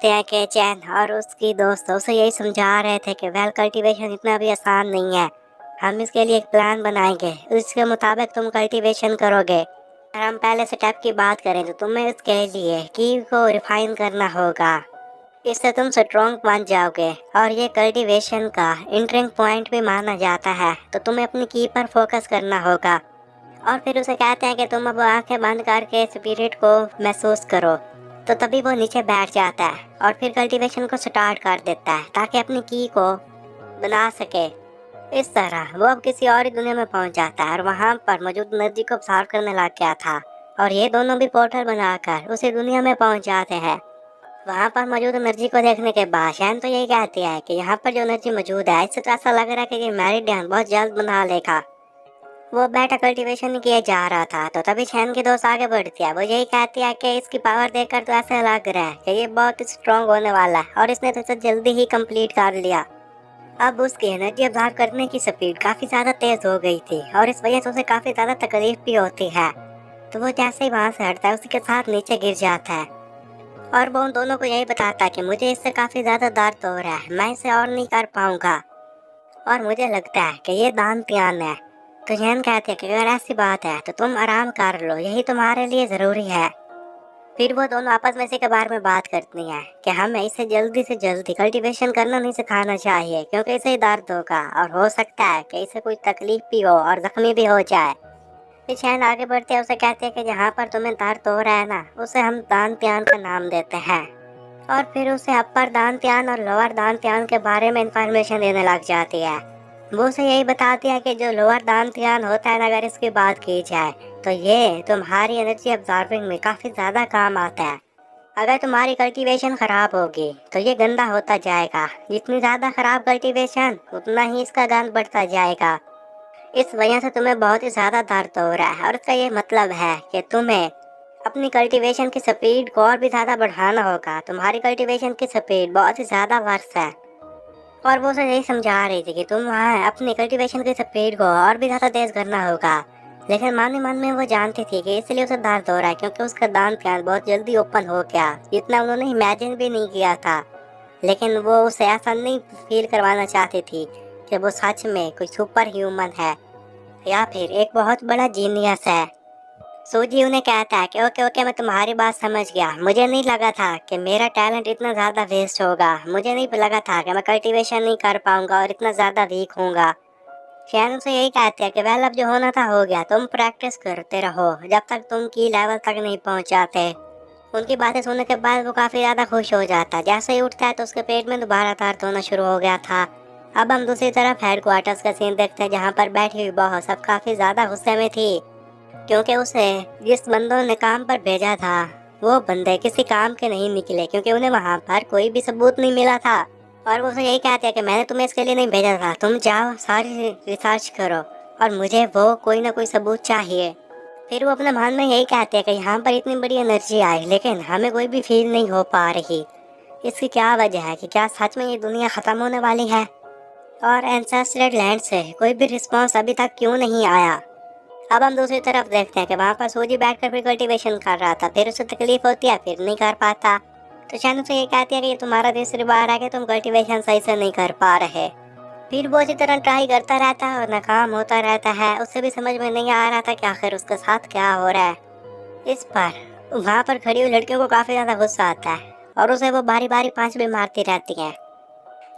देखते हैं कि चैन और उसकी दोस्त उसे यही समझा रहे थे कि वेल कल्टीवेशन इतना भी आसान नहीं है। हम इसके लिए एक प्लान बनाएंगे, इसके मुताबिक तुम कल्टीवेशन करोगे। अगर हम पहले स्टेप की बात करें तो तुम्हें इसके लिए की को रिफाइन करना होगा। इससे तुम स्ट्रॉन्ग बन जाओगे और ये कल्टीवेशन का एंटरिंग पॉइंट भी माना जाता है। तो तुम्हें अपनी की पर फोकस करना होगा और फिर उसे कहते हैं कि तुम अब आंखें बंद करके स्पिरिट को महसूस करो। तो तभी वो नीचे बैठ जाता है और फिर कल्टीवेशन को स्टार्ट कर देता है ताकि अपनी की को बना सके। इस तरह वो अब किसी और ही दुनिया में पहुंच जाता है और वहां पर मौजूद एनर्जी को अब्सॉर्ब करने लग गया था और ये दोनों भी पोर्टल बनाकर उसी दुनिया में पहुंच जाते हैं। वहां पर मौजूद एनर्जी को देखने के बाद शैन तो यही कहती है कि यहाँ पर जो एनर्जी मौजूद है इससे तो ऐसा लग रहा है कि ये मेरिडियन बहुत जल्द बना लेगा। वो बेटा कल्टीवेशन नहीं किया जा रहा था तो तभी शैन की दोस्त आगे बढ़ती है। वो यही कहती है कि इसकी पावर देखकर तो ऐसा लग रहा है कि ये बहुत स्ट्रॉन्ग होने वाला है और इसने तो इसे जल्दी ही कंप्लीट कर लिया। अब उसकी एनर्जी अब्जॉर्ब करने की स्पीड काफी ज्यादा तेज हो गई थी और इस वजह से उसे काफी ज्यादा तकलीफ भी होती है। तो वो जैसे ही वहां से हटता है उसी के साथ नीचे गिर जाता है और वो उन दोनों को यही बताता है कि मुझे इससे काफी ज्यादा दर्द हो रहा है, मैं इसे और नहीं कर पाऊंगा और मुझे लगता है कि ये दान पियान है। तो जैन कहते हैं कि अगर ऐसी बात है तो तुम आराम कर लो, यही तुम्हारे लिए जरूरी है। फिर वो दोनों आपस में इसी के बारे में बात करती हैं कि हमें इसे जल्दी से जल्दी कल्टीवेशन करना नहीं सिखाना चाहिए क्योंकि इसे ही दर्द होगा और हो सकता है कि इसे कोई तकलीफ भी हो और जख्मी भी हो जाए। फिर शैन आगे बढ़ते हैं, उसे कहते हैं कि जहाँ पर तुम्हें दर्द हो रहा है ना उसे हम दान त्यान का नाम देते हैं और फिर उसे अपर दान त्यान और लोअर दान त्यान के बारे में इंफॉर्मेशन देने लग जाती है। वो उसे यही बताती है कि जो लोअर दान त्यान होता है ना, अगर इसकी बात की जाए तो ये तुम्हारी एनर्जी अब्जॉर्बिंग में काफी ज्यादा काम आता है। अगर तुम्हारी कल्टीवेशन खराब होगी तो ये गंदा होता जाएगा, जितनी ज्यादा खराब कल्टीवेशन उतना ही इसका गंद बढ़ता जाएगा। इस वजह से तुम्हें बहुत ही ज्यादा दर्द हो रहा है और इसका ये मतलब है कि तुम्हें अपनी कल्टीवेशन की स्पीड को और भी ज्यादा बढ़ाना होगा। तुम्हारी कल्टीवेशन की स्पीड बहुत ही ज्यादा वर्ष है और वो उसे यही समझा रही थी कि तुम वहाँ अपनी कल्टीवेशन की स्पीड को और भी ज्यादा तेज करना होगा। लेकिन मन में वो जानती थी कि इसलिए उसे दर्द हो रहा है क्योंकि उसका दान प्यान बहुत जल्दी ओपन हो गया, जितना उन्होंने इमेजिन भी नहीं किया था। लेकिन वो उसे ऐसा नहीं फील करवाना चाहती थी कि वो सच में कोई सुपर ह्यूमन है या फिर एक बहुत बड़ा जीनियस है। सूजी उन्हें कहता है कि ओके ओके, मैं तुम्हारी बात समझ गया। मुझे नहीं लगा था कि मेरा टैलेंट इतना ज़्यादा वेस्ट होगा, मुझे नहीं लगा था कि मैं कल्टीवेशन नहीं कर पाऊंगा और इतना ज़्यादा वीक होऊंगा। शैन उनसे यही कहते हैं कि वेल अब जो होना था हो गया, तुम प्रैक्टिस करते रहो जब तक तुम की लेवल तक नहीं पहुंच जाते। उनकी बातें सुनने के बाद वो काफ़ी ज़्यादा खुश हो जाता है। जैसे ही उठता है तो उसके पेट में दोबारा दर्द होना शुरू हो गया था। अब हम दूसरी तरफ हेडक्वार्टर्स का सीन देखते हैं जहाँ पर बैठी हुई बॉस सब काफ़ी ज़्यादा गुस्से में थी क्योंकि उसे जिस बंदों ने काम पर भेजा था वो बंदे किसी काम के नहीं निकले क्योंकि उन्हें वहाँ पर कोई भी सबूत नहीं मिला था। और वो उसे यही कहते हैं कि मैंने तुम्हें इसके लिए नहीं भेजा था, तुम जाओ सारी रिसर्च करो और मुझे वो कोई ना कोई सबूत चाहिए। फिर वो अपने मन में यही कहते हैं कि यहाँ पर इतनी बड़ी एनर्जी आई लेकिन हमें कोई भी फील नहीं हो पा रही, इसकी क्या वजह है? कि क्या सच में ये दुनिया ख़त्म होने वाली है? और एंसेस्ट्रल लैंड से कोई भी रिस्पॉन्स अभी तक क्यों नहीं आया? अब हम दूसरी तरफ देखते हैं कि वहाँ पर सूजी बैठकर फिर कल्टीवेशन कर रहा था, फिर उसे तकलीफ होती है, फिर नहीं कर पाता। तो शैन उसे ये कहती है कि ये तुम्हारा तीसरी बार है कि तुम कल्टीवेशन सही से नहीं कर पा रहे। फिर वो इसी तरह ट्राई करता रहता है और नाकाम होता रहता है। उसे भी समझ में नहीं आ रहा था कि आखिर उसके साथ क्या हो रहा है। इस पर वहाँ पर खड़ी हुई लड़कियों को काफी ज्यादा गुस्सा आता है और उसे वो बारी बारी पांच भी मारती रहती है।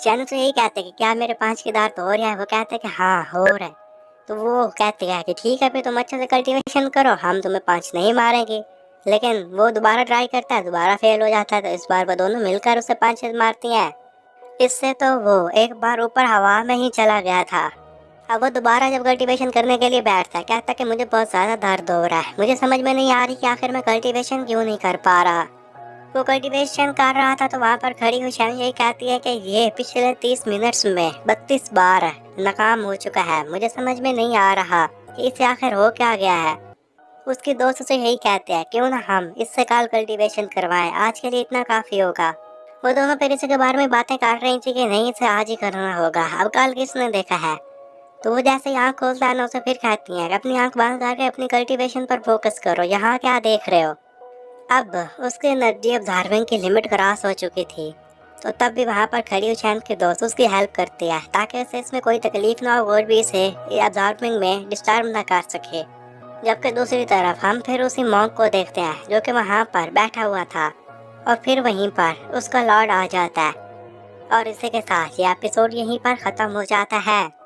शैन उसे यही कहते हैं कि क्या मेरे पांच की दर्द हो रहा है? वो कहते हैं कि हाँ हो रहा है। तो वो कहती है कि ठीक है फिर तुम अच्छे से कल्टीवेशन करो, हम तुम्हें पांच नहीं मारेंगे। लेकिन वो दोबारा ट्राई करता है, दोबारा फेल हो जाता है। तो इस बार वो दोनों मिलकर उसे पांच मारती हैं। इससे तो वो एक बार ऊपर हवा में ही चला गया था। अब वो दोबारा जब कल्टीवेशन करने के लिए बैठता है, कहता है कि मुझे बहुत ज़्यादा दर्द हो रहा है, मुझे समझ में नहीं आ रही कि आखिर मैं कल्टीवेशन क्यों नहीं कर पा रहा। वो कल्टीवेशन कर रहा था तो वहाँ पर खड़ी हुई शैन यही कहती है कि ये पिछले 30 मिनट्स में 32 बार नाकाम हो चुका है, मुझे समझ में नहीं आ रहा कि इसे आखिर हो क्या गया है। उसकी दोस्त से यही कहते हैं क्यों ना हम इससे कल कल्टीवेशन करवाएं, आज के लिए इतना काफ़ी होगा। वो दोनों फिर इसी के बारे में बातें कर रही थी कि नहीं इसे आज ही करना होगा, अब कल किसने देखा है। तो वो जैसे ही आँख खोलता है ना उसे फिर कहती हैं अपनी आँख बंद करके अपनी कल्टीवेशन पर फोकस करो, यहाँ क्या देख रहे हो। अब उसकी एनर्जी ऑब्जर्विंग की लिमिट क्रॉस हो चुकी थी, तो तब भी वहाँ पर खड़ी हुई चैन के दोस्त उसकी हेल्प करते हैं ताकि उसे इसमें कोई तकलीफ ना हो और भी इसे ऑब्जर्विंग में डिस्टर्ब ना कर सके। जबकि दूसरी तरफ हम फिर उसी मॉन्क को देखते हैं जो कि वहाँ पर बैठा हुआ था, और फिर वहीं पर उसका लॉर्ड आ जाता है। और इसी के साथ ये एपिसोड यहीं पर ख़त्म हो जाता है।